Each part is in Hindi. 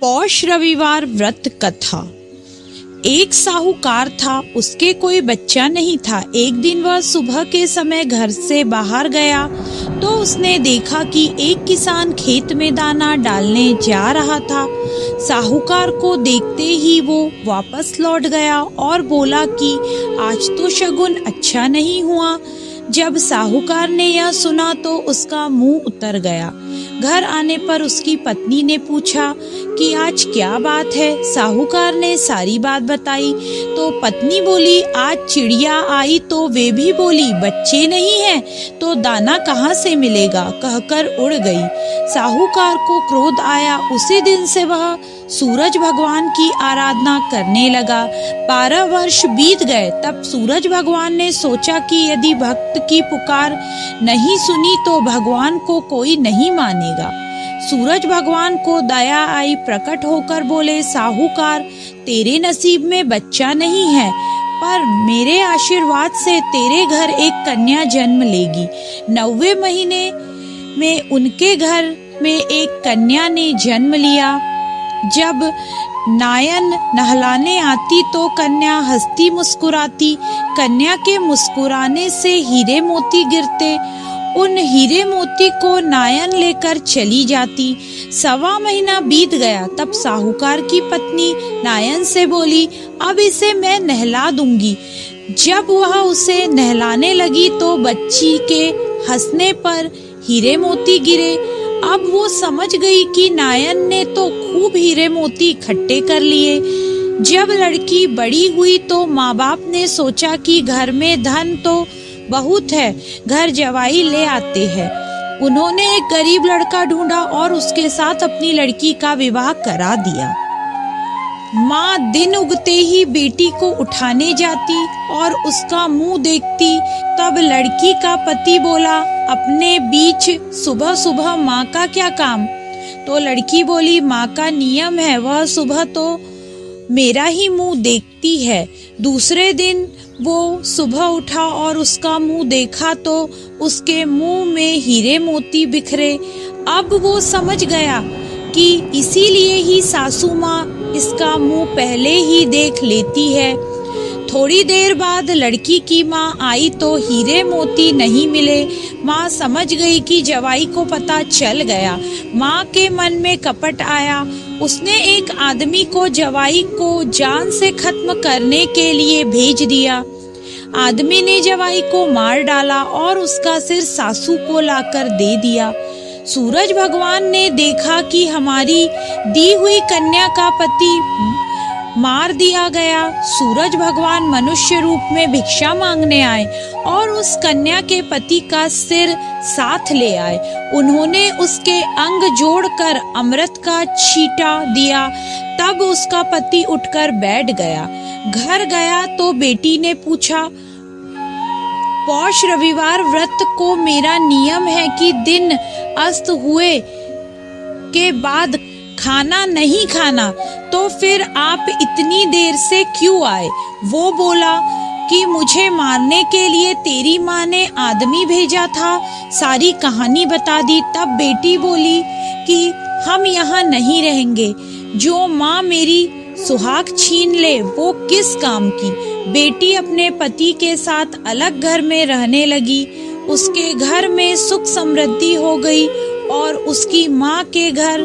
पौष रविवार व्रत कथा। एक साहूकार था, उसके कोई बच्चा नहीं था। एक दिन वह सुबह के समय घर से बाहर गया तो उसने देखा कि एक किसान खेत में दाना डालने जा रहा था। साहूकार को देखते ही वो वापस लौट गया और बोला कि आज तो शगुन अच्छा नहीं हुआ। जब साहूकार ने यह सुना तो उसका मुंह उतर गया। घर आने पर उसकी पत्नी ने पूछा कि आज क्या बात है। साहूकार ने सारी बात बताई तो पत्नी बोली, आज चिड़िया आई तो वे भी बोली बच्चे नहीं हैं तो दाना कहाँ से मिलेगा, कहकर उड़ गई। साहूकार को क्रोध आया। उसी दिन से वह सूरज भगवान की आराधना करने लगा। 12 वर्ष बीत गए। तब सूरज भगवान ने सोचा कि यदि भक्त की पुकार नहीं सुनी तो भगवान को कोई नहीं मानेगा। सूरज भगवान को दया आई। प्रकट होकर बोले, साहूकार, तेरे नसीब में बच्चा नहीं है, पर मेरे आशीर्वाद से तेरे घर एक कन्या जन्म लेगी। 9वें महीने में उनके घर में एक कन्या ने जन्म लिया। जब नायन नहलाने आती तो कन्या हंसती मुस्कुराती। कन्या के मुस्कुराने से हीरे मोती गिरते। उन हीरे मोती को नायन लेकर चली जाती। 1.25 महीना बीत गया। तब साहूकार की पत्नी नायन से बोली, अब इसे मैं नहला दूंगी। जब वह उसे नहलाने लगी तो बच्ची के हंसने पर हीरे मोती गिरे। अब वो समझ गई कि नायन ने तो खूब हीरे मोती इकट्ठे कर लिए। जब लड़की बड़ी हुई तो माँ बाप ने सोचा कि घर में धन तो बहुत है, घर जवाई ले आते हैं। उन्होंने एक गरीब लड़का ढूंढा और उसके साथ अपनी लड़की का विवाह करा दिया। माँ दिन उगते ही बेटी को उठाने जाती और उसका मुंह देखती। तब लड़की का पति बोला, अपने बीच सुबह सुबह माँ का क्या काम। तो लड़की बोली, माँ का नियम है, वह सुबह तो मेरा ही मुंह देखती है। दूसरे दिन वो सुबह उठा और उसका मुंह देखा तो उसके मुंह में हीरे मोती बिखरे। अब वो समझ गया कि इसीलिए ही सासू माँ इसका मुंह पहले ही देख लेती है। थोड़ी देर बाद लड़की की माँ आई तो हीरे मोती नहीं मिले। माँ समझ गई कि जवाई को पता चल गया। माँ के मन में कपट आया। उसने एक आदमी को जवाई को जान से खत्म करने के लिए भेज दिया। आदमी ने जवाई को मार डाला और उसका सिर सासू को लाकर दे दिया। सूरज भगवान ने देखा कि हमारी दी हुई कन्या का पति मार दिया गया। सूरज भगवान मनुष्य रूप में भिक्षा मांगने आए और उस कन्या के पति का सिर साथ ले आए। उन्होंने उसके अंग जोड़कर अमृत का छींटा दिया। तब उसका पति उठकर बैठ गया। घर गया तो बेटी ने पूछा, पौष रविवार व्रत को मेरा नियम है कि दिन अस्त हुए के बाद खाना नहीं खाना, तो फिर आप इतनी देर से क्यों आए। वो बोला कि मुझे मारने के लिए तेरी माँ ने आदमी भेजा था। सारी कहानी बता दी। तब बेटी बोली कि हम यहाँ नहीं रहेंगे। जो माँ मेरी सुहाग छीन ले वो किस काम की। बेटी अपने पति के साथ अलग घर में रहने लगी। उसके घर में सुख समृद्धि हो गई और उसकी माँ के घर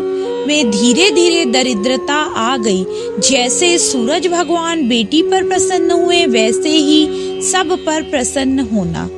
में धीरे धीरे दरिद्रता आ गई। जैसे सूरज भगवान बेटी पर प्रसन्न हुए वैसे ही सब पर प्रसन्न होना।